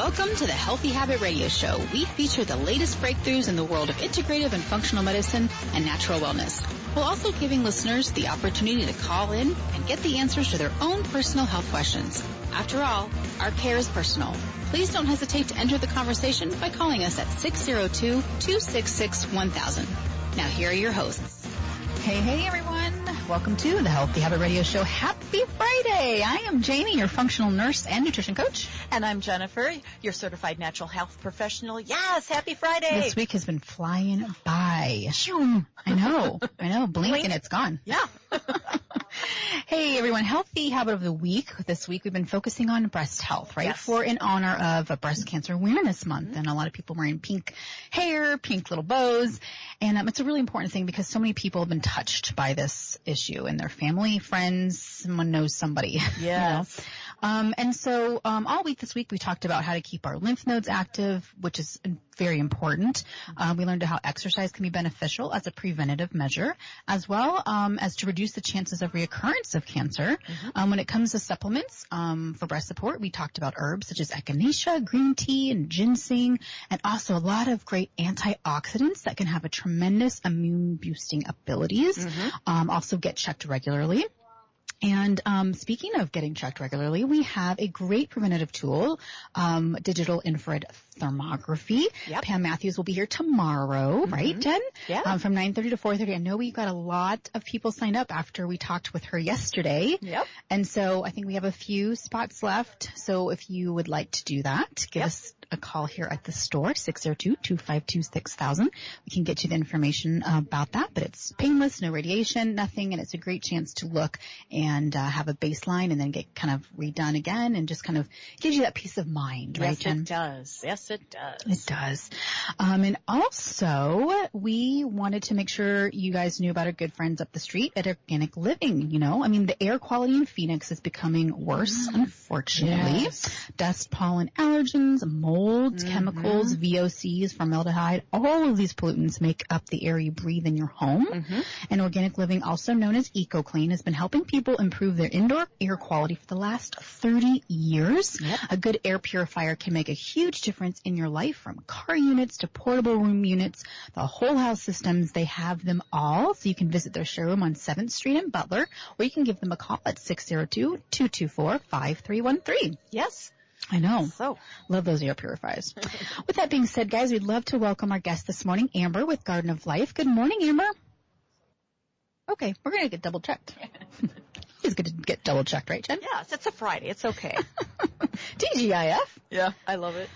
Welcome to the Healthy Habit Radio Show. We feature the latest breakthroughs in the world of integrative and functional medicine and natural wellness, while also giving listeners the opportunity to call in and get the answers to their own personal health questions. After all, our care is personal. Please don't hesitate to enter the conversation by calling us at 602-266-1000. Now here are your hosts. Hey, everyone. Welcome to the Healthy Habit Radio Show. Happy Friday. I am Jamie, your functional nurse and nutrition coach. And I'm Jennifer, your certified natural health professional. Yes, happy Friday. This week has been flying by. I know. Blink and it's gone. Yeah. Hey, everyone. Healthy Habit of the Week. This week we've been focusing on breast health, right? Yes. For in honor of Breast Cancer Awareness Month. And a lot of people wearing pink hair, pink little bows. And it's a really important thing because so many people have been touched by this issue in their family, friends, someone knows somebody. Yes. And so all week this week we talked about how to keep our lymph nodes active, which is very important. We learned how exercise can be beneficial as a preventative measure, as well as to reduce the chances of reoccurrence of cancer. When it comes to supplements for breast support, we talked about herbs such as echinacea, green tea, and ginseng, and also a lot of great antioxidants that can have a tremendous immune-boosting abilities. Also get checked regularly. And speaking of getting checked regularly, we have a great preventative tool, digital infrared thermography. Yep. Pam Matthews will be here tomorrow, right, Jen? Yeah. From 9:30 to 4:30. I know we got a lot of people signed up after we talked with her yesterday. Yep. And so I think we have a few spots left. So if you would like to do that, give us a call here at the store, 602-252-6000. We can get you the information about that, but it's painless, no radiation, nothing, and it's a great chance to look and have a baseline and then get kind of redone again and just kind of gives you that peace of mind, right, Jen? Yes, it does. It does. And also, we wanted to make sure you guys knew about our good friends up the street at Organic Living. You know, I mean, the air quality in Phoenix is becoming worse, unfortunately. Yes. Dust, pollen, allergens, molds, chemicals, VOCs, formaldehyde, all of these pollutants make up the air you breathe in your home. And Organic Living, also known as EcoClean, has been helping people improve their indoor air quality for the last 30 years. A good air purifier can make a huge difference in your life, from car units to portable room units, the whole house systems. They have them all. So you can visit their showroom on 7th Street in Butler, or you can give them a call at 602-224-5313. Yes. I know. So, love those air purifiers. With that being said, guys, we'd love to welcome our guest this morning, Amber with Garden of Life. Good morning, Amber. Okay, we're going to get double checked. It's going to get double checked, right, Jen? yes, it's a Friday. It's okay. TGIF. Yeah, I love it.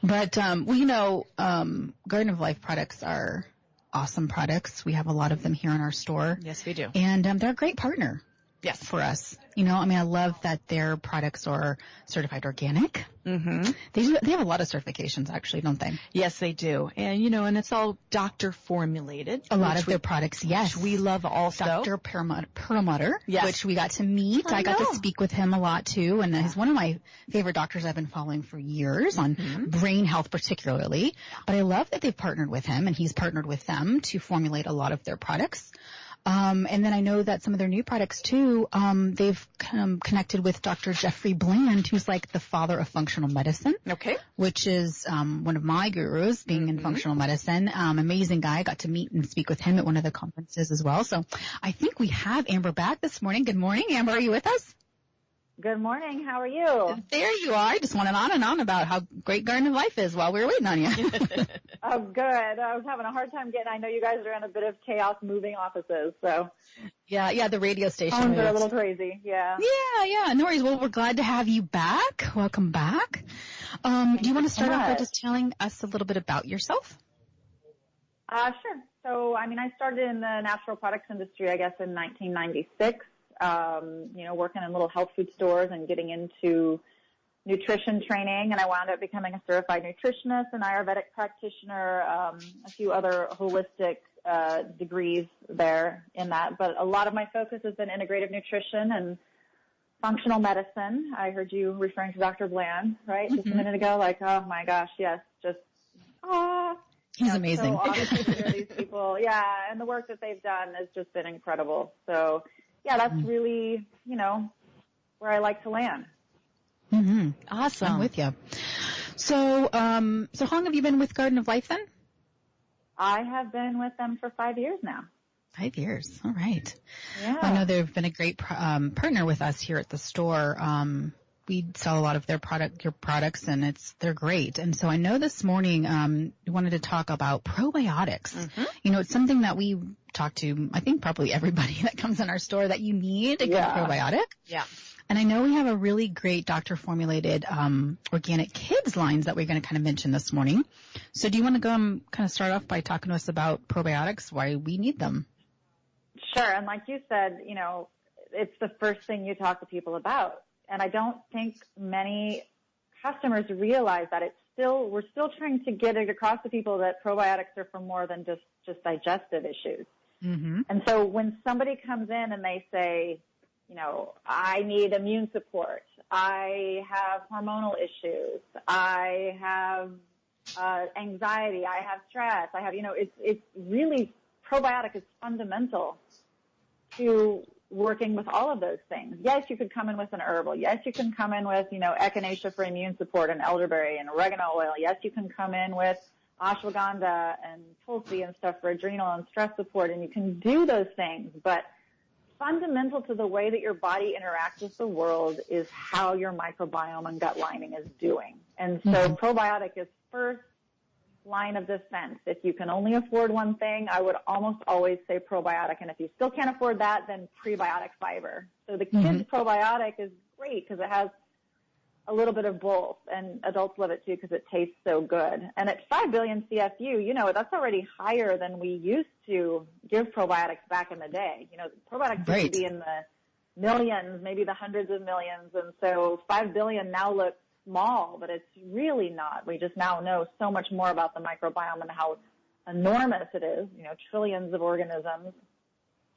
But, we know Garden of Life products are awesome products. We have a lot of them here in our store. Yes, we do. And they're a great partner. Yes. For us. You know, I mean, I love that their products are certified organic. They have a lot of certifications, actually, don't they? Yes, they do. And, you know, and it's all doctor formulated. A lot of their products, yes. Which we love also. Dr. Perlmutter, yes. Which we got to meet. I got to speak with him a lot, too. And he's one of my favorite doctors I've been following for years on brain health particularly. But I love that they've partnered with him, and he's partnered with them to formulate a lot of their products. And then I know that some of their new products, too, they've connected with Dr. Jeffrey Bland, who's like the father of functional medicine. Okay. Which is one of my gurus, being in functional medicine. Amazing guy. I got to meet and speak with him at one of the conferences as well. So I think we have Amber back this morning. Good morning, Amber. Are you with us? Good morning. How are you? There you are. I just went on and on about how great Garden of Life is while we were waiting on you. Oh, good. I was having a hard time getting. I know you guys are in a bit of chaos moving offices, so. Yeah, the radio station. Phones are a little crazy, yeah. Yeah, no worries. Well, we're glad to have you back. Welcome back. Do you want to start off by just telling us a little bit about yourself? Sure. So, I mean, I started in the natural products industry, I guess, in 1996. You know, working in little health food stores and getting into nutrition training, and I wound up becoming a certified nutritionist, an Ayurvedic practitioner, a few other holistic degrees there in that. But a lot of my focus has been integrative nutrition and functional medicine. I heard you referring to Dr. Bland, right, just a minute ago. Like, oh my gosh, yes, just he's amazing. So awesome to hear these people, and the work that they've done has just been incredible. So, yeah, that's really, you know, where I like to land. Mm-hmm. Awesome. I'm with you. So, so how long have you been with Garden of Life then? I have been with them for 5 years now. 5 years. All right. Yeah. Well, I know they've been a great partner with us here at the store. We sell a lot of your products, and they're great. And so I know this morning we wanted to talk about probiotics. Mm-hmm. You know, it's something that we talk to, I think, probably everybody that comes in our store that you need a good probiotic. Yeah. And I know we have a really great doctor-formulated organic kids lines that we're going to kind of mention this morning. So do you want to go and kind of start off by talking to us about probiotics, why we need them? Sure. And like you said, you know, it's the first thing you talk to people about. And I don't think many customers realize that we're still trying to get it across to people that probiotics are for more than just digestive issues. Mm-hmm. And so when somebody comes in and they say, you know, I need immune support, I have hormonal issues, I have anxiety, I have stress, I have, you know, it's really, probiotic is fundamental to working with all of those things. Yes, you could come in with an herbal. Yes, you can come in with, you know, echinacea for immune support and elderberry and oregano oil. Yes, you can come in with ashwagandha and tulsi and stuff for adrenal and stress support, and you can do those things. But fundamental to the way that your body interacts with the world is how your microbiome and gut lining is doing. And so probiotic is first line of defense. If you can only afford one thing, I would almost always say probiotic. And if you still can't afford that, then prebiotic fiber. So the kids probiotic is great because it has a little bit of both, and adults love it too because it tastes so good. And at 5 billion CFU, you know, that's already higher than we used to give probiotics back in the day. You know, probiotics used to be in the millions, maybe the hundreds of millions. And so 5 billion now looks small, but it's really not. We just now know so much more about the microbiome and how enormous it is, you know, trillions of organisms.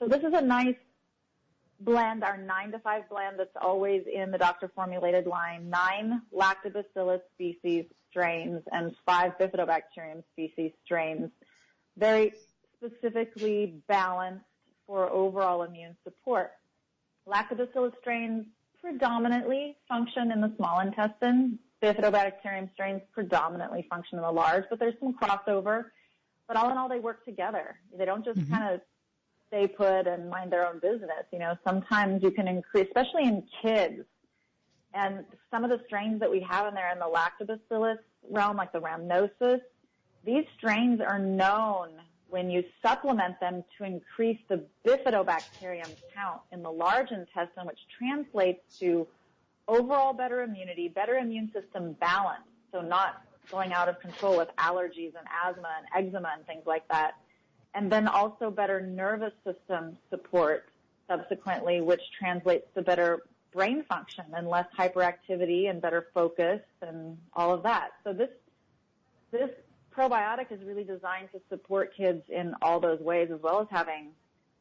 So this is a nice blend, our 9-to-5 blend that's always in the doctor-formulated line, 9 lactobacillus species strains and 5 bifidobacterium species strains, very specifically balanced for overall immune support. Lactobacillus strains predominantly function in the small intestine. Bifidobacterium strains predominantly function in the large, but there's some crossover. But all in all, they work together. They don't just kind of stay put and mind their own business. You know, sometimes you can increase, especially in kids. And some of the strains that we have in there in the lactobacillus realm, like the rhamnosus, these strains are known when you supplement them to increase the bifidobacterium count in the large intestine, which translates to overall better immunity, better immune system balance, so not going out of control with allergies and asthma and eczema and things like that. And then also better nervous system support subsequently, which translates to better brain function and less hyperactivity and better focus and all of that. So this probiotic is really designed to support kids in all those ways, as well as having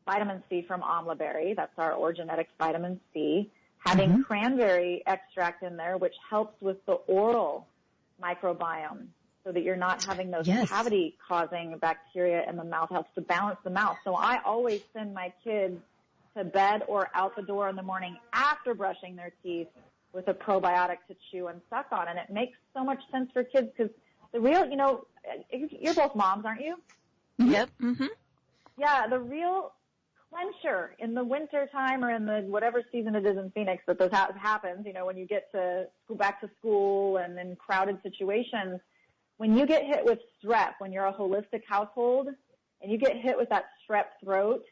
vitamin C from amla berry. That's our Orgenetic vitamin C. Having cranberry extract in there, which helps with the oral microbiome, so that you're not having those cavity-causing bacteria in the mouth. Helps to balance the mouth. So I always send my kids to bed or out the door in the morning after brushing their teeth with a probiotic to chew and suck on. And it makes so much sense for kids because the real, you know, you're both moms, aren't you? Yep. Yeah, the real clencher in the winter time or in the whatever season it is in Phoenix that this happens, you know, when you get to go back to school and in crowded situations, when you get hit with strep, when you're a holistic household and you get hit with that strep throat,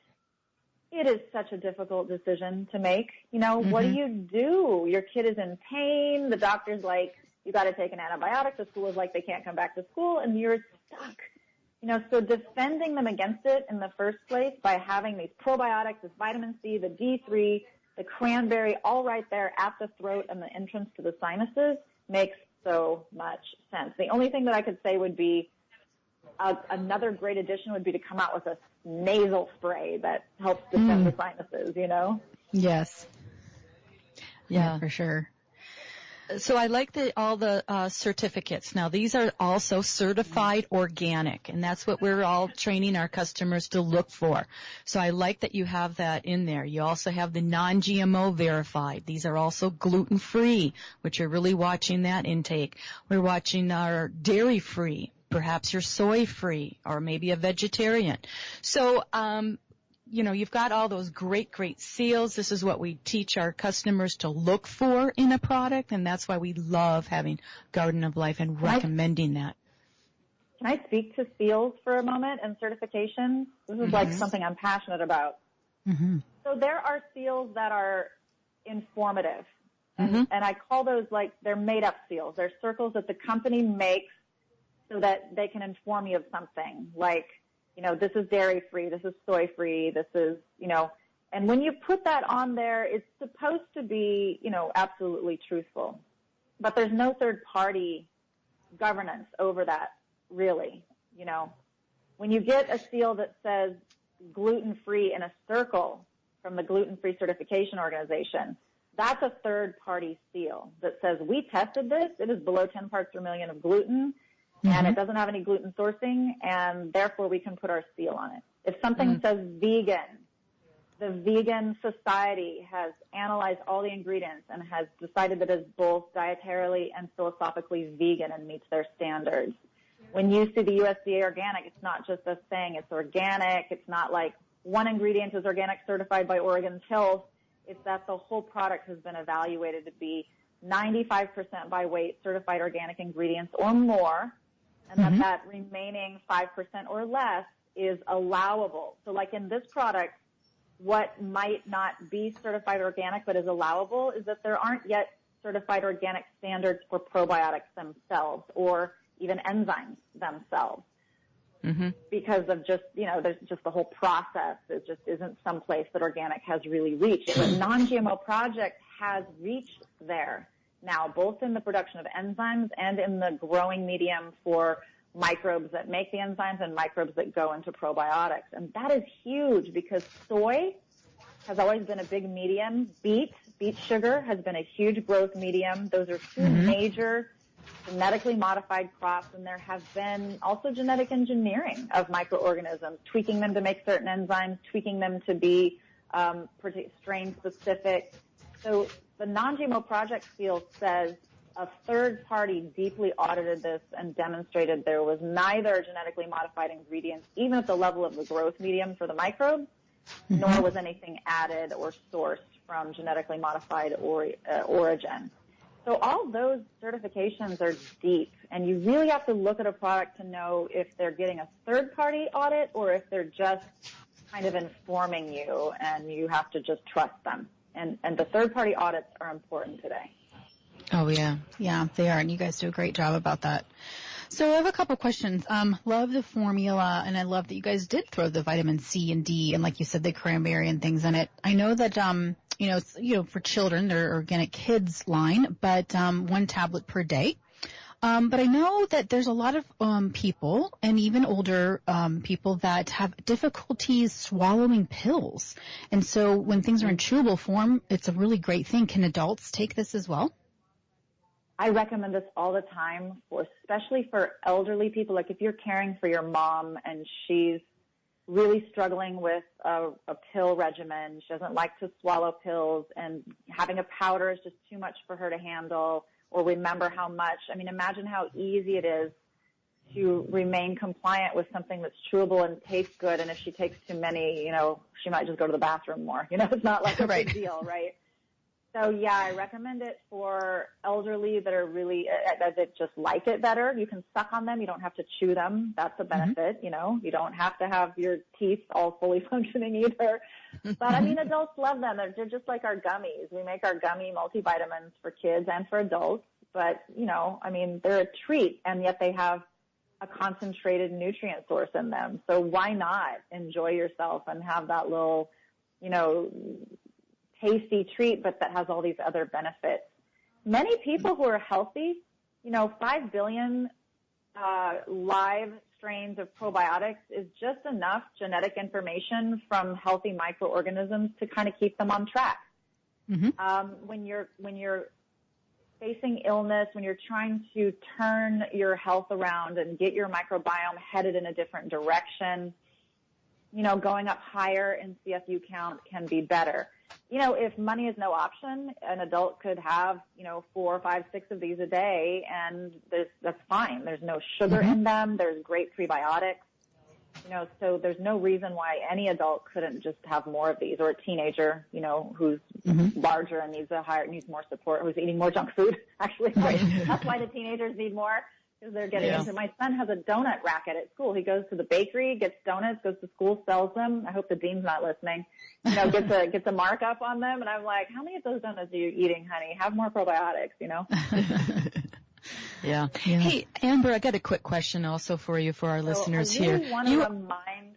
it is such a difficult decision to make. You know, what do? Your kid is in pain. The doctor's like, you got to take an antibiotic. The school is like, they can't come back to school, and you're stuck. You know, so defending them against it in the first place by having these probiotics, this vitamin C, the D3, the cranberry, all right there at the throat and the entrance to the sinuses makes so much sense. The only thing that I could say would be another great addition would be to come out with a nasal spray that helps defend the sinuses, you know? Yes. Yeah, for sure. So I like all the certificates. Now, these are also certified organic, and that's what we're all training our customers to look for. So I like that you have that in there. You also have the non-GMO verified. These are also gluten-free, which you're really watching that intake. We're watching our dairy-free. Perhaps you're soy-free or maybe a vegetarian. So, you've got all those great seals. This is what we teach our customers to look for in a product, and that's why we love having Garden of Life and recommending that. Can I speak to seals for a moment and certifications? This is like something I'm passionate about. Mm-hmm. So there are seals that are informative, and I call those they're made-up seals. They're circles that the company makes so that they can inform you of something, like, this is dairy-free, this is soy-free, this is, and when you put that on there, it's supposed to be, absolutely truthful. But there's no third-party governance over that, really, When you get a seal that says gluten-free in a circle from the Gluten-Free Certification Organization, that's a third-party seal that says, we tested this, it is below 10 parts per million of gluten, and it doesn't have any gluten sourcing, and therefore we can put our seal on it. If something says vegan, the Vegan Society has analyzed all the ingredients and has decided that it's both dietarily and philosophically vegan and meets their standards. When you see the USDA organic, it's not just us saying it's organic. It's not like one ingredient is organic certified by Oregon Health. It's that the whole product has been evaluated to be 95% by weight certified organic ingredients or more, and that remaining 5% or less is allowable. So like in this product, what might not be certified organic but is allowable is that there aren't yet certified organic standards for probiotics themselves or even enzymes themselves. Because of just, there's just the whole process. It just isn't someplace that organic has really reached. But non-GMO Project has reached there now, both in the production of enzymes and in the growing medium for microbes that make the enzymes and microbes that go into probiotics. And that is huge because soy has always been a big medium. Beet sugar has been a huge growth medium. Those are two major genetically modified crops, and there have been also genetic engineering of microorganisms, tweaking them to make certain enzymes, tweaking them to be strain specific. So the non-GMO Project field says a third party deeply audited this and demonstrated there was neither genetically modified ingredients, even at the level of the growth medium for the microbes, nor was anything added or sourced from genetically modified origin. So all those certifications are deep, and you really have to look at a product to know if they're getting a third-party audit or if they're just kind of informing you, and you have to just trust them. And the third-party audits are important today. Oh, yeah. Yeah, they are, and you guys do a great job about that. So I have a couple questions. Love the formula, and I love that you guys did throw the vitamin C and D, and like you said, the cranberry and things in it. I know that, it's, for children, their organic kids line, but 1 tablet per day. But I know that there's a lot of people, and even older people, that have difficulties swallowing pills. And so when things are in chewable form, it's a really great thing. Can adults take this as well? I recommend this all the time, especially for elderly people. Like if you're caring for your mom and she's really struggling with a pill regimen, she doesn't like to swallow pills, and having a powder is just too much for her to handle or remember how much. I mean, imagine how easy it is to remain compliant with something that's chewable and tastes good. And if she takes too many, she might just go to the bathroom more. It's not like a big deal, right? So, yeah, I recommend it for elderly that are really, that just like it better. You can suck on them. You don't have to chew them. That's a benefit, You don't have to have your teeth all fully functioning either. But, I mean, adults love them. They're just like our gummies. We make our gummy multivitamins for kids and for adults. But, they're a treat, and yet they have a concentrated nutrient source in them. So why not enjoy yourself and have that little, tasty treat, but that has all these other benefits. Many people who are healthy, 5 billion live strains of probiotics is just enough genetic information from healthy microorganisms to kind of keep them on track. When you're facing illness, when you're trying to turn your health around and get your microbiome headed in a different direction, going up higher in CFU count can be better. If money is no option, an adult could have, 4, 5, 6 of these a day, and that's fine. There's no sugar in them. There's great prebiotics. So there's no reason why any adult couldn't just have more of these, or a teenager, who's larger and needs more support, who's eating more junk food, actually. Right. That's why the teenagers need more, because they're getting into. My son has a donut racket at school. He goes to the bakery, gets donuts, goes to school, sells them. I hope the dean's not listening. Gets a markup on them, and I'm like, how many of those donuts are you eating, honey? Have more probiotics, Yeah. Hey, Amber, I got a quick question also for you, for our listeners here. I really want to remind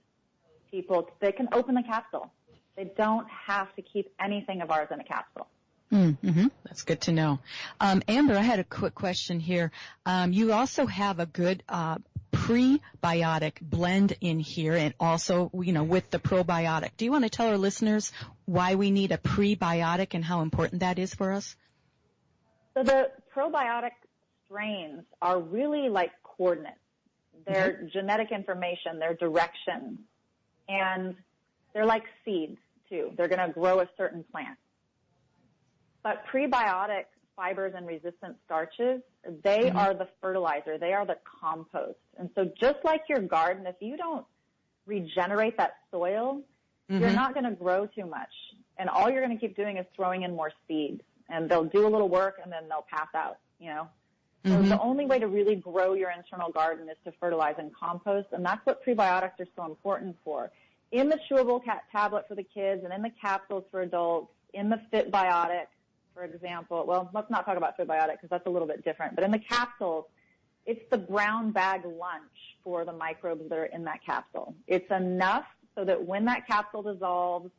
people they can open the capsule. They don't have to keep anything of ours in a capsule. That's good to know. Amber, I had a quick question here. You also have a good prebiotic blend in here, and also, with the probiotic. Do you want to tell our listeners why we need a prebiotic and how important that is for us? So the probiotic strains are really like coordinates. They're genetic information, they're directions, and they're like seeds too. They're going to grow a certain plant. But prebiotic fibers and resistant starches, they are the fertilizer. They are the compost. And so just like your garden, if you don't regenerate that soil, you're not going to grow too much. And all you're going to keep doing is throwing in more seeds. And they'll do a little work and then they'll pass out, So the only way to really grow your internal garden is to fertilize and compost, and that's what prebiotics are so important for. In the chewable tablet for the kids and in the capsules for adults, in the FitBiotic, for example. Well, let's not talk about FitBiotic because that's a little bit different. But in the capsules, it's the brown bag lunch for the microbes that are in that capsule. It's enough so that when that capsule dissolves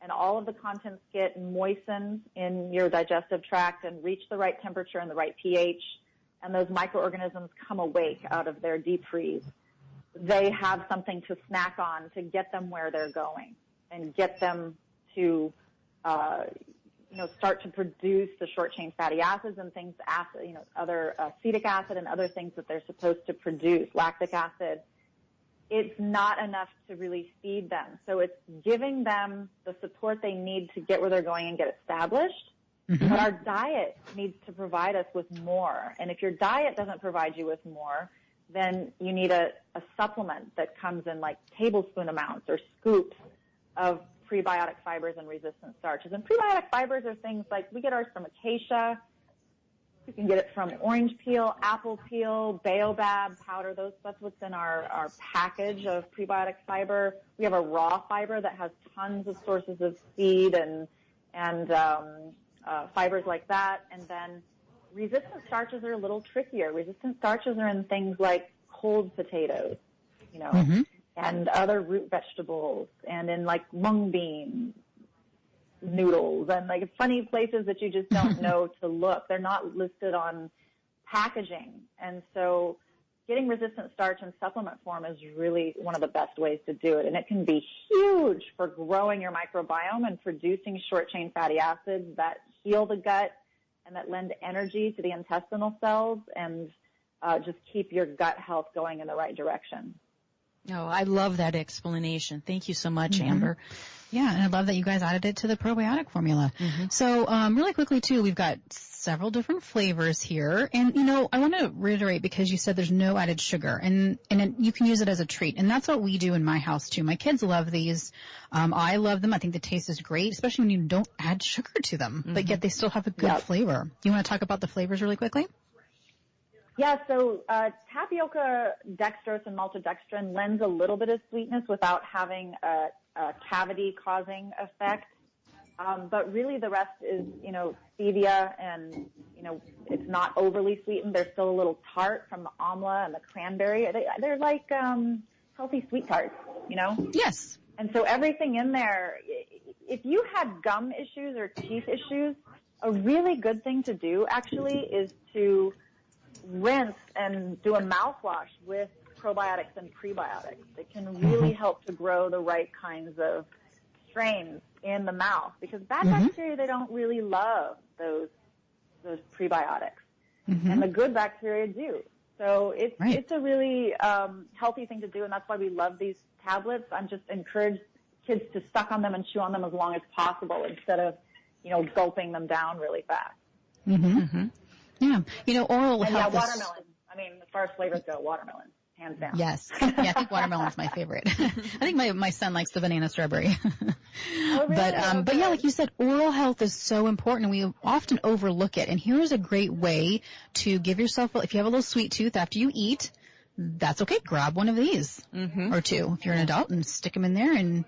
and all of the contents get moistened in your digestive tract and reach the right temperature and the right pH, and those microorganisms come awake out of their deep freeze, they have something to snack on to get them where they're going and get them to, start to produce the short-chain fatty acids and things, other acetic acid and other things that they're supposed to produce, lactic acid. It's not enough to really feed them. So it's giving them the support they need to get where they're going and get established. But our diet needs to provide us with more. And if your diet doesn't provide you with more, then you need a supplement that comes in like tablespoon amounts or scoops of prebiotic fibers and resistant starches. And prebiotic fibers are things like, we get ours from acacia. You can get it from orange peel, apple peel, baobab powder. That's what's in our package of prebiotic fiber. We have a raw fiber that has tons of sources of seed and fibers like that. And then resistant starches are a little trickier. Resistant starches are in things like cold potatoes, and other root vegetables, and in like mung bean noodles, and like funny places that you just don't know to look. They're not listed on packaging. And so getting resistant starch in supplement form is really one of the best ways to do it. And it can be huge for growing your microbiome and producing short-chain fatty acids that heal the gut and that lend energy to the intestinal cells and just keep your gut health going in the right direction. Oh, I love that explanation. Thank you so much, Amber. Yeah, and I love that you guys added it to the probiotic formula. So really quickly, too, we've got several different flavors here. And, I want to reiterate because you said there's no added sugar, and you can use it as a treat. And that's what we do in my house, too. My kids love these. I love them. I think the taste is great, especially when you don't add sugar to them, but yet they still have a good flavor. Do you want to talk about the flavors really quickly? Yeah, so tapioca dextrose and maltodextrin lends a little bit of sweetness without having a cavity-causing effect. But really the rest is, stevia, and, it's not overly sweetened. They're still a little tart from the amla and the cranberry. They're like healthy sweet tarts, Yes. And so everything in there, if you had gum issues or teeth issues, a really good thing to do actually is to rinse and do a mouthwash with probiotics and prebiotics. It can really help to grow the right kinds of strains in the mouth, because bad bacteria, they don't really love those those prebiotics. Mm-hmm. And the good bacteria do. So it's Right. it's a really healthy thing to do, and that's why we love these tablets. I'm just encourage kids to suck on them and chew on them as long as possible instead of, gulping them down really fast. Mm-hmm. Mm-hmm. Yeah. Oral And health. watermelon. I mean, as far as flavors go, watermelon, hands down. Yes. Yeah, I think watermelon's my favorite. I think my son likes the banana strawberry. Oh, really? But yeah, like you said, oral health is so important, and we often overlook it. And here's a great way to give yourself, if you have a little sweet tooth after you eat, that's okay. Grab one of these or two if you're an adult and stick them in there, and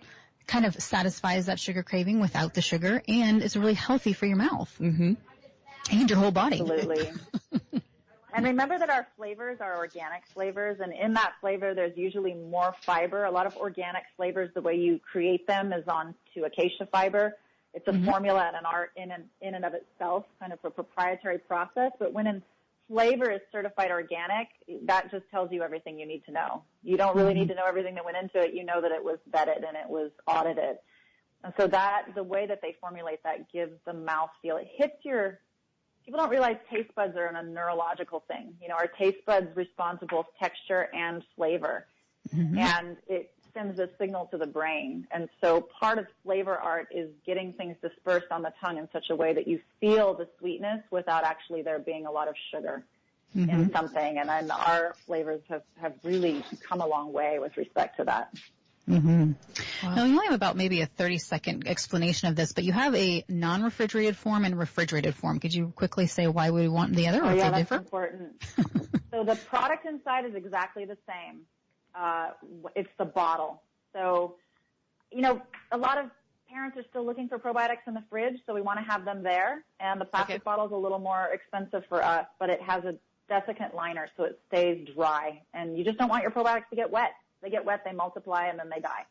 kind of satisfies that sugar craving without the sugar, and it's really healthy for your mouth and your whole body. Absolutely. And remember that our flavors are organic flavors, and in that flavor there's usually more fiber. A lot of organic flavors, the way you create them is onto acacia fiber. It's a formula and an art in and of itself, kind of a proprietary process. But when a flavor is certified organic, that just tells you everything you need to know. You don't really need to know everything that went into it. You know that it was vetted and it was audited. And so the way that they formulate that gives the mouthfeel. It hits people don't realize taste buds are a neurological thing. Our taste buds respond to both texture and flavor. And it sends a signal to the brain. And so part of flavor art is getting things dispersed on the tongue in such a way that you feel the sweetness without actually there being a lot of sugar in something. And then our flavors have really come a long way with respect to that. Wow. Now, we only have about maybe a 30-second explanation of this, but you have a non-refrigerated form and refrigerated form. Could you quickly say why we want the other, or if they that's differ? Important. So the product inside is exactly the same. It's the bottle. So, a lot of parents are still looking for probiotics in the fridge, so we want to have them there. And the plastic bottle is a little more expensive for us, but it has a desiccant liner, so it stays dry. And you just don't want your probiotics to get wet. They get wet, they multiply, and then they die.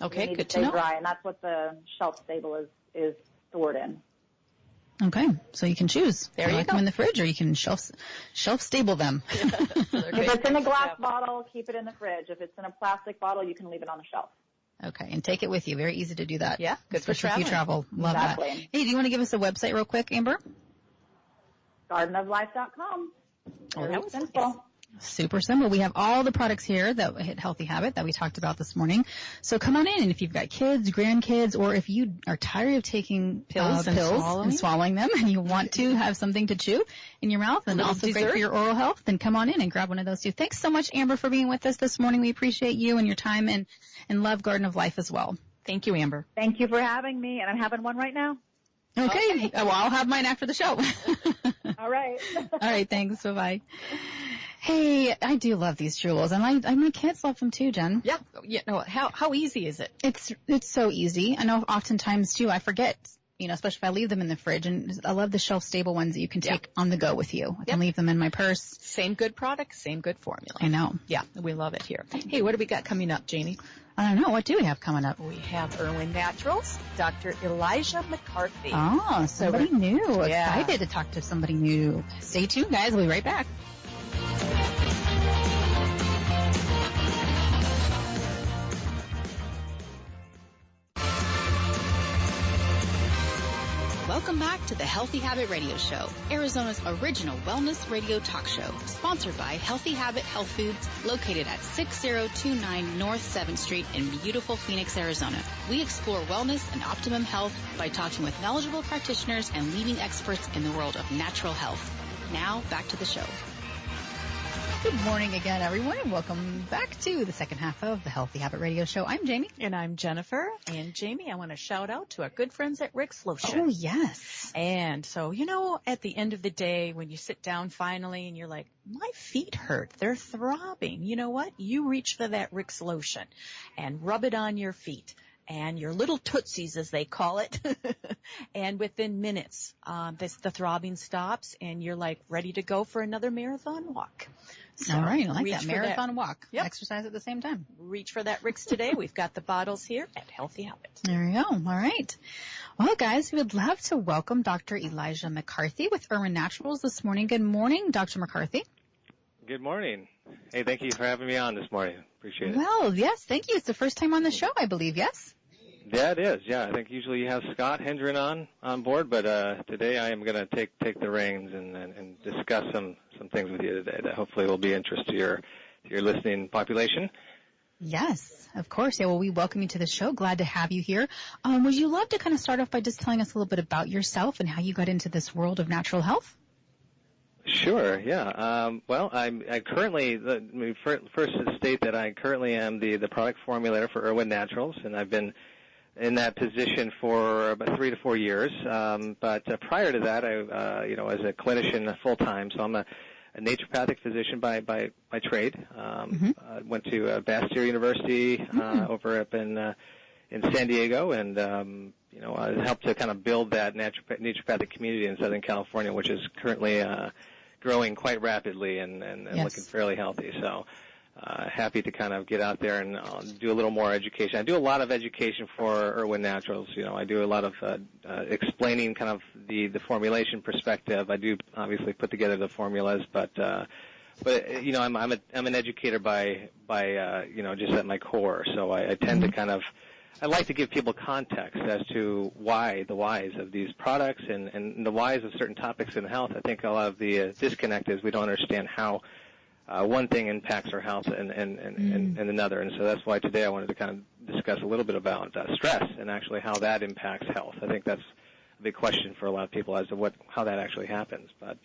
Okay, good to know. know. Dry, and that's what the shelf stable is stored in. Okay, so you can choose. There you like go. them in the fridge, or you can shelf stable them. If it's in a glass bottle, keep it in the fridge. If it's in a plastic bottle, you can leave it on the shelf. Okay, and take it with you. Very easy to do that. Yeah, good for especially if you travel. Love Exactly. that. Hey, do you want to give us a website real quick, Amber? gardenoflife.com. Very simple. Super simple. We have all the products here that hit Healthy Habit that we talked about this morning. So come on in, and if you've got kids, grandkids, or if you are tired of taking pills and swallowing them, and you want to have something to chew in your mouth and also great for your oral health, then come on in and grab one of those too. Thanks so much, Amber, for being with us this morning. We appreciate you and your time, and love Garden of Life as well. Thank you, Amber. Thank you for having me, and I'm having one right now. Okay. Well, I'll have mine after the show. All right. All right. Thanks. Bye-bye. Hey, I do love these jewels, and my kids love them too, Jen. Yeah. How easy is it? It's so easy. I know oftentimes too I forget, especially if I leave them in the fridge, and I love the shelf stable ones that you can take on the go with you. I can leave them in my purse. Same good product, same good formula. I know. Yeah, we love it here. Hey, what do we got coming up, Jamie? I don't know. What do we have coming up? We have Irwin Naturals, Dr. Elijah McCarthy. Oh, somebody new. Yeah. Excited to talk to somebody new. Stay tuned, guys. We'll be right back. Welcome back to the Healthy Habit Radio Show, Arizona's original wellness radio talk show, sponsored by Healthy Habit Health Foods, located at 6029 North 7th Street in beautiful Phoenix, Arizona. We explore wellness and optimum health by talking with knowledgeable practitioners and leading experts in the world of natural health. Now, back to the show. Good morning again, everyone, and welcome back to the second half of the Healthy Habit Radio Show. I'm Jamie. And I'm Jennifer. And Jamie, I want to shout out to our good friends at Rick's Lotion. Oh, yes. And so, at the end of the day, when you sit down finally and you're like, my feet hurt, they're throbbing. You know what? You reach for that Rick's Lotion and rub it on your feet. And your little tootsies, as they call it. And within minutes, the throbbing stops, and you're like ready to go for another marathon walk. So all right, I like that. Marathon walk. Yep. Exercise at the same time. Reach for that Rick's today. We've got the bottles here at Healthy Habit. There you go. All right. Well, guys, we would love to welcome Dr. Elijah McCarthy with Irwin Naturals this morning. Good morning, Dr. McCarthy. Good morning. Hey, thank you for having me on this morning. Appreciate it. Well, yes, thank you. It's the first time on the show, I believe, yes? Yeah, it is. Yeah, I think usually you have Scott Hendren on board, but today I am going to take the reins and discuss some things with you today that hopefully will be of interest to your listening population. Yes, of course. Yeah, well, we welcome you to the show. Glad to have you here. Would you love to kind of start off by just telling us a little bit about yourself and how you got into this world of natural health? Sure, yeah. Well, I currently, first state that I currently am the product formulator for Irwin Naturals, and I've been in that position for about 3 to 4 years. But prior to that, I, as a clinician full-time, so I'm a naturopathic physician by trade. Went to Bastyr University over up in San Diego, and I helped to kind of build that naturopathic community in Southern California, which is currently growing quite rapidly and Yes. looking fairly healthy. So happy to kind of get out there and do a little more education. I do a lot of education for Irwin Naturals. I do a lot of explaining kind of the formulation perspective. I do obviously put together the formulas, but I'm an educator by just at my core. So I tend to kind of, I like to give people context as to the whys of these products and the whys of certain topics in health. I think a lot of the disconnect is we don't understand how one thing impacts our health and another. And so that's why today I wanted to kind of discuss a little bit about stress and actually how that impacts health. I think that's a big question for a lot of people as to how that actually happens. But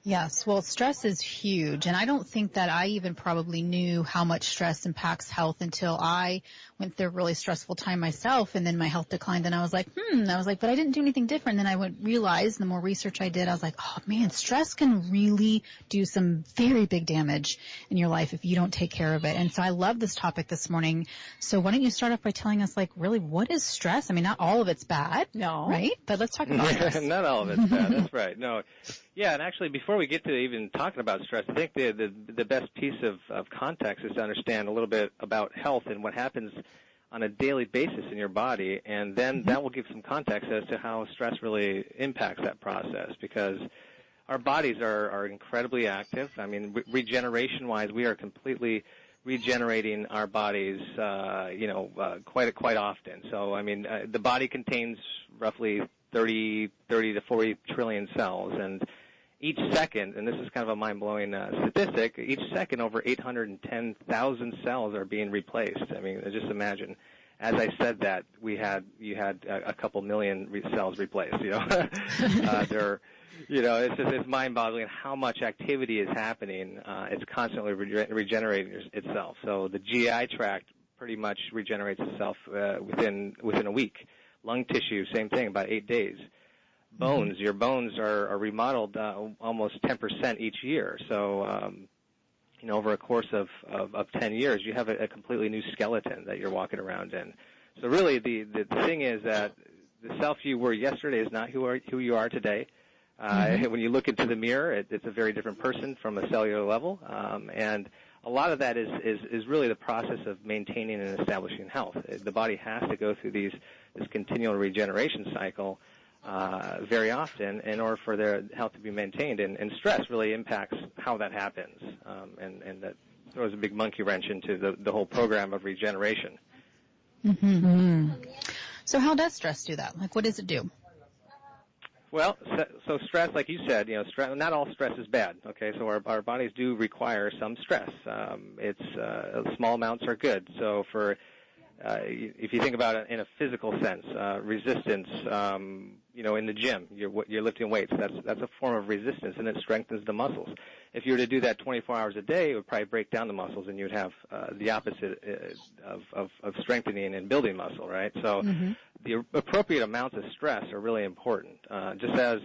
Yes, well, stress is huge, and I don't think that I even probably knew how much stress impacts health until I went through a really stressful time myself, and then my health declined, and I was like, but I didn't do anything different. Then I realized the more research I did, I was like, oh man, stress can really do some very big damage in your life if you don't take care of it. And so I love this topic this morning. So why don't you start off by telling us, really, what is stress? I mean, not all of it's bad, No. right? But let's talk about stress. Not all of it's bad. That's right. No. Yeah, and actually, before we get to even talking about stress, I think the best piece of context is to understand a little bit about health and what happens on a daily basis in your body, and then that will give some context as to how stress really impacts that process, because our bodies are incredibly active. I mean, regeneration-wise, we are completely regenerating our bodies, quite often. So, I mean, the body contains roughly 30 to 40 trillion cells, and each second, and this is kind of a mind-blowing statistic, each second over 810,000 cells are being replaced. I mean, just imagine. As I said that, you had a couple million cells replaced. It's mind-boggling how much activity is happening. It's constantly regenerating itself. So the GI tract pretty much regenerates itself within a week. Lung tissue, same thing, about 8 days. Bones, your bones are remodeled almost 10% each year. So, over a course of 10 years, you have a completely new skeleton that you're walking around in. So really, the thing is that the self you were yesterday is not who you are today. When you look into the mirror, it's a very different person from a cellular level, and a lot of that is really the process of maintaining and establishing health. The body has to go through this continual regeneration cycle very often in order for their health to be maintained, and stress really impacts how that happens, and that throws a big monkey wrench into the whole program of regeneration. So how does stress do that? What does it do? Well, so stress, like you said, not all stress is bad. Okay, so our bodies do require some stress. Small amounts are good. So if you think about it in a physical sense, resistance, in the gym, you're lifting weights. That's a form of resistance, and it strengthens the muscles. If you were to do that 24 hours a day, it would probably break down the muscles, and you'd have the opposite of strengthening and building muscle, right? So the appropriate amounts of stress are really important. Just as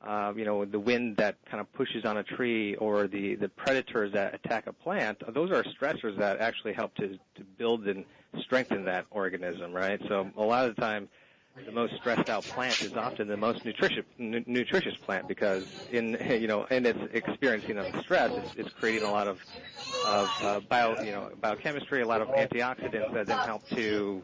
the wind that kind of pushes on a tree, or the predators that attack a plant, those are stressors that actually help to build and strengthen that organism, right? So a lot of the time, the most stressed out plant is often the most nutritious plant, because in its experiencing of stress, it's creating a lot of biochemistry, a lot of antioxidants that then help to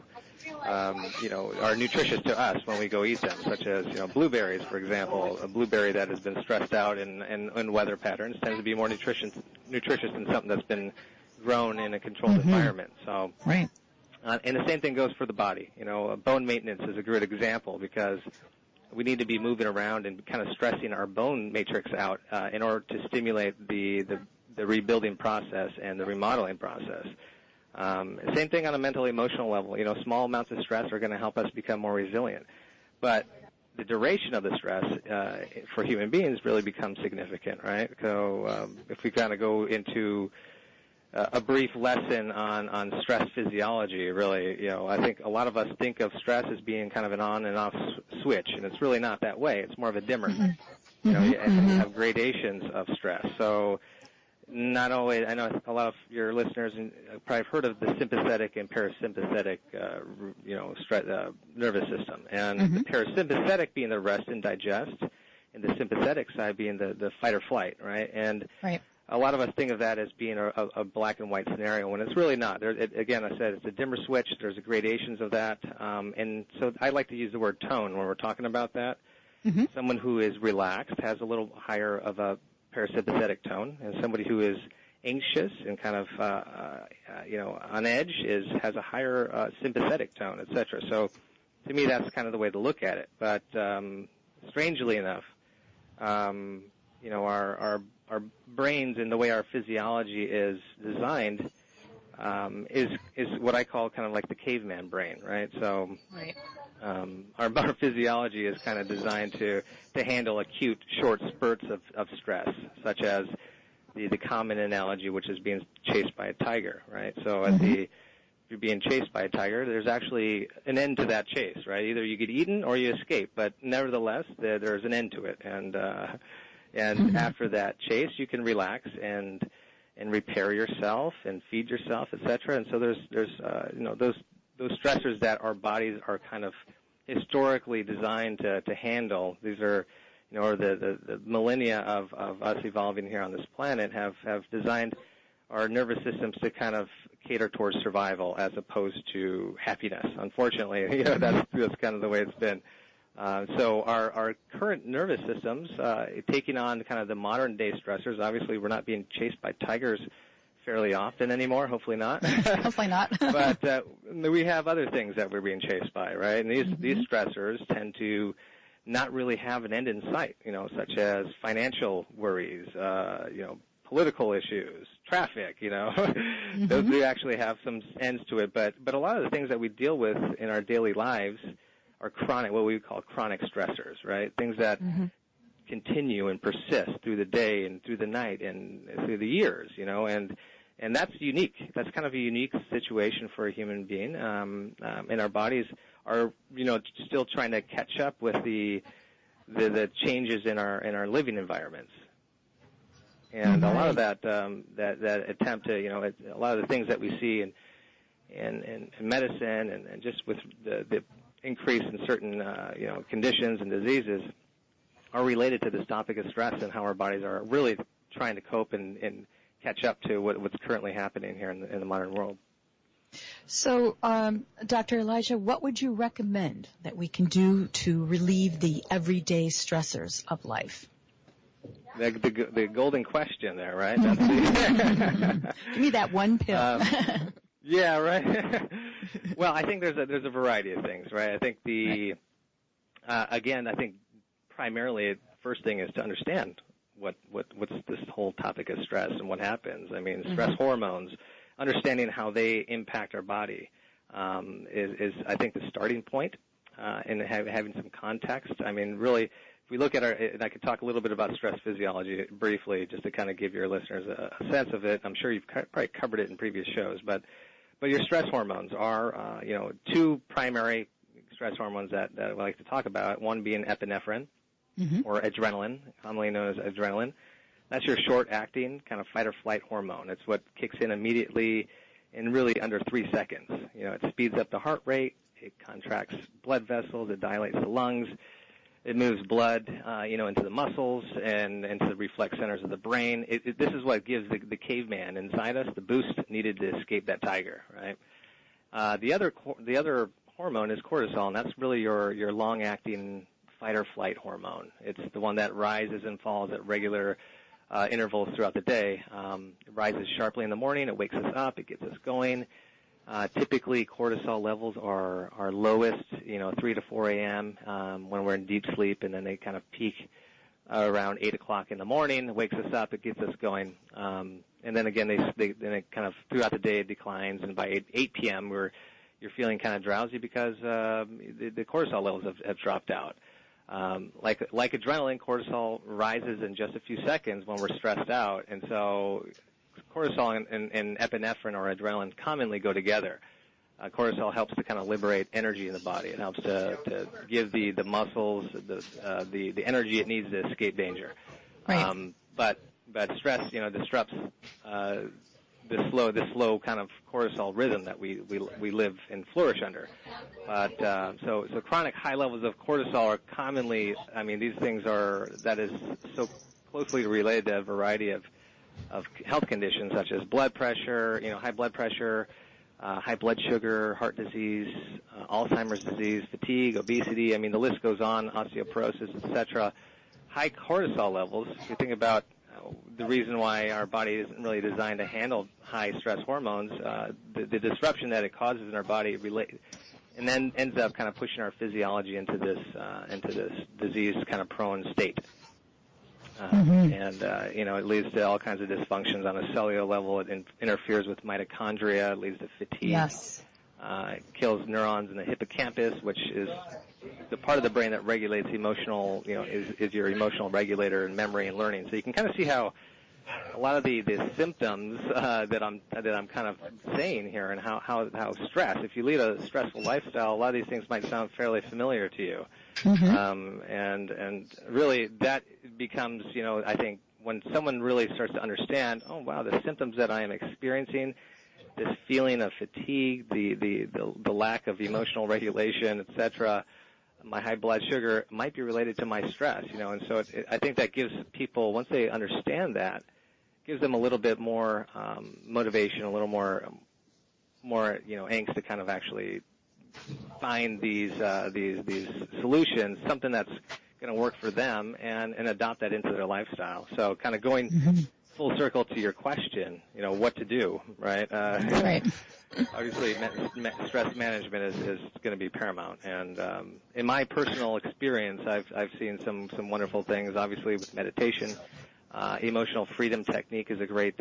are nutritious to us when we go eat them, such as blueberries, for example. A blueberry that has been stressed out in weather patterns tends to be more nutritious than something that's been grown in a controlled environment. So right. And the same thing goes for the body. Bone maintenance is a great example because we need to be moving around and kind of stressing our bone matrix out in order to stimulate the rebuilding process and the remodeling process. Same thing on a mental, emotional level. Small amounts of stress are going to help us become more resilient. But the duration of the stress for human beings really becomes significant, right? So if we kind of go into a brief lesson on stress physiology, really, I think a lot of us think of stress as being kind of an on and off switch, and it's really not that way. It's more of a dimmer. And you have gradations of stress. So not only, I know a lot of your listeners probably have heard of the sympathetic and parasympathetic, nervous system. And the parasympathetic being the rest and digest, and the sympathetic side being the fight or flight, right? And a lot of us think of that as being a black and white scenario, when it's really not. Again, I said it's a dimmer switch. There's gradations of that. And so I like to use the word tone when we're talking about that. Someone who is relaxed has a little higher of a parasympathetic tone, and somebody who is anxious and kind of on edge has a higher sympathetic tone, etc. So to me, that's kind of the way to look at it. But strangely enough, our brains and the way our physiology is designed is what I call kind of like the caveman brain, right? So our physiology is kind of designed to handle acute short spurts of stress, such as the common analogy, which is being chased by a tiger, right? So if you're being chased by a tiger, there's actually an end to that chase, right? Either you get eaten or you escape, but nevertheless, there's an end to it. And after that chase, you can relax and repair yourself and feed yourself, etc. And so there's those stressors that our bodies are kind of historically designed to handle. These are, the millennia of us evolving here on this planet have designed our nervous systems to kind of cater towards survival as opposed to happiness. Unfortunately, that's kind of the way it's been. So our current nervous systems, taking on kind of the modern day stressors, obviously we're not being chased by tigers fairly often anymore, hopefully not. Hopefully not. But we have other things that we're being chased by, right? And these stressors tend to not really have an end in sight, such as financial worries, political issues, traffic, Those do actually have some ends to it. But a lot of the things that we deal with in our daily lives are chronic, what we call chronic stressors, right? Things that continue and persist through the day and through the night and through the years, and that's unique. That's kind of a unique situation for a human being, and our bodies are, still trying to catch up with the changes in our living environments. And a lot of that attempt to, a lot of the things that we see in medicine and just with the increase in certain, conditions and diseases are related to this topic of stress and how our bodies are really trying to cope and catch up to what's currently happening here in the modern world. So, Dr. Elijah, what would you recommend that we can do to relieve the everyday stressors of life? The golden question there, right? Give me that one pill. Yeah, right. Well, I think there's a variety of things, right? I think again, I think primarily the first thing is to understand what's this whole topic of stress and what happens. I mean, stress hormones, understanding how they impact our body is I think the starting point, and having some context. I mean, really, if we look at and I could talk a little bit about stress physiology briefly, just to kind of give your listeners a sense of it. I'm sure you've probably covered it in previous shows, but your stress hormones are, two primary stress hormones that I like to talk about. One being epinephrine, or adrenaline, commonly known as adrenaline. That's your short-acting kind of fight-or-flight hormone. It's what kicks in immediately in really under 3 seconds. It speeds up the heart rate. It contracts blood vessels. It dilates the lungs. It moves blood, into the muscles and into the reflex centers of the brain. This is what gives the caveman inside us the boost needed to escape that tiger, right? The other hormone is cortisol, and that's really your long-acting fight-or-flight hormone. It's the one that rises and falls at regular intervals throughout the day. It rises sharply in the morning. It wakes us up. It gets us going. Typically, cortisol levels are lowest, 3 to 4 a.m. When we're in deep sleep, and then they kind of peak around 8 o'clock in the morning. It wakes us up, it gets us going, and then again, then it kind of throughout the day it declines, and by 8 p.m. you're feeling kind of drowsy because the cortisol levels have dropped out. Like adrenaline, cortisol rises in just a few seconds when we're stressed out, and so cortisol and epinephrine or adrenaline commonly go together. Cortisol helps to kind of liberate energy in the body. It helps to give the muscles the energy it needs to escape danger. Right. But stress, disrupts the slow kind of cortisol rhythm that we live and flourish under. But so chronic high levels of cortisol are commonly, these things that is so closely related to a variety of health conditions such as blood pressure, high blood pressure, high blood sugar, heart disease, Alzheimer's disease, fatigue, obesity. The list goes on, osteoporosis, etc. High cortisol levels, if you think about the reason why our body isn't really designed to handle high stress hormones, the disruption that it causes in our body and then ends up kind of pushing our physiology into this disease kind of prone state. And it leads to all kinds of dysfunctions on a cellular level. It interferes with mitochondria. It leads to fatigue. Yes. It kills neurons in the hippocampus, which is the part of the brain that regulates emotional, is your emotional regulator in memory and learning. So you can kind of see how a lot of the symptoms that I'm kind of saying here, and how stress. If you lead a stressful lifestyle, a lot of these things might sound fairly familiar to you. And really that becomes, I think when someone really starts to understand, oh wow, the symptoms that I am experiencing, this feeling of fatigue, the lack of emotional regulation, etc., my high blood sugar might be related to my stress, and so I think that gives people, once they understand that, gives them a little bit more motivation, a little more angst to kind of actually find these solutions, something that's going to work for them, and adopt that into their lifestyle. So kind of going full circle to your question, what to do, right? Right. Obviously, stress management is going to be paramount. And in my personal experience, I've seen some wonderful things. Obviously, with meditation, emotional freedom technique is a great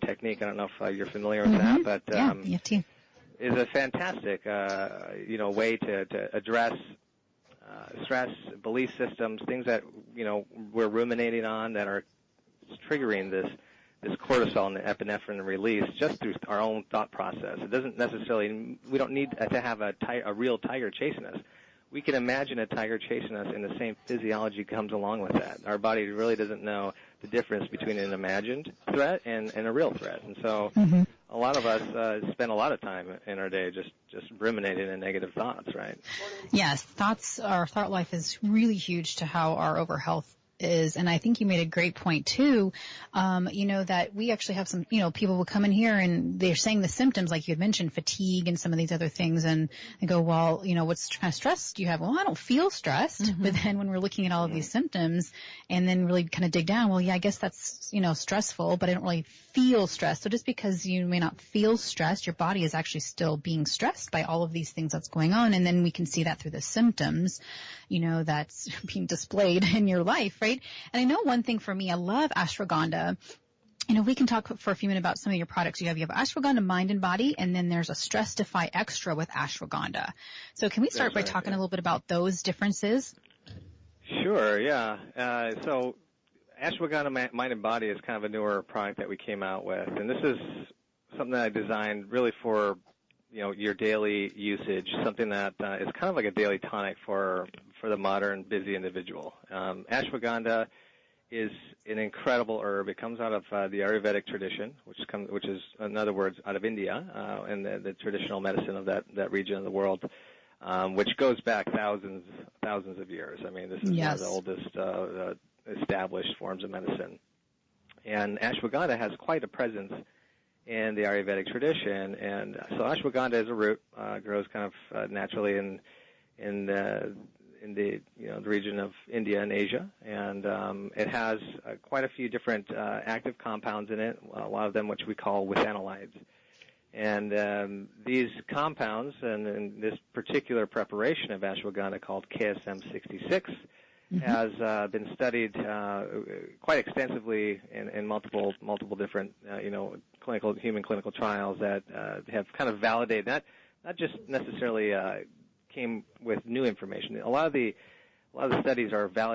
technique. I don't know if you're familiar with that, but EFT is a fantastic way to address stress, belief systems, things that we're ruminating on that are triggering this cortisol and the epinephrine release just through our own thought process. It doesn't necessarily, we don't need to have a real tiger chasing us. We can imagine a tiger chasing us, and the same physiology comes along with that. Our body really doesn't know the difference between an imagined threat and a real threat. And so a lot of us spend a lot of time in our day just ruminating in negative thoughts, right? Yes, our thought life is really huge to how our overall health is, and I think you made a great point too, that we actually have some, people will come in here and they're saying the symptoms, like you had mentioned, fatigue and some of these other things, and they go, well, what kind of stress do you have? Well, I don't feel stressed, but then when we're looking at all of these symptoms and then really kind of dig down, well, yeah, I guess that's, stressful, but I don't really feel stressed. So just because you may not feel stressed, your body is actually still being stressed by all of these things that's going on, and then we can see that through the symptoms, that's being displayed in your life, right? And I know one thing for me, I love ashwagandha. We can talk for a few minutes about some of your products. You have ashwagandha mind and body, and then there's a Stress Defy Extra with ashwagandha. So can we start by talking a little bit about those differences? Sure, yeah. So ashwagandha mind and body is kind of a newer product that we came out with, and this is something that I designed really for your daily usage, something that is kind of like a daily tonic for the modern busy individual. Ashwagandha is an incredible herb. It comes out of the Ayurvedic tradition, which is, in other words, out of India, and the traditional medicine of that region of the world, which goes back thousands of years. This is one of the oldest established forms of medicine. And ashwagandha has quite a presence in the Ayurvedic tradition, and so ashwagandha is a root, grows kind of naturally in the region of India and Asia, and it has quite a few different active compounds in it. A lot of them, which we call withanolides, And these compounds, and this particular preparation of ashwagandha called KSM-66, has been studied quite extensively in multiple different, human clinical trials that have kind of validated that, not just necessarily came with new information. A lot of the studies are validated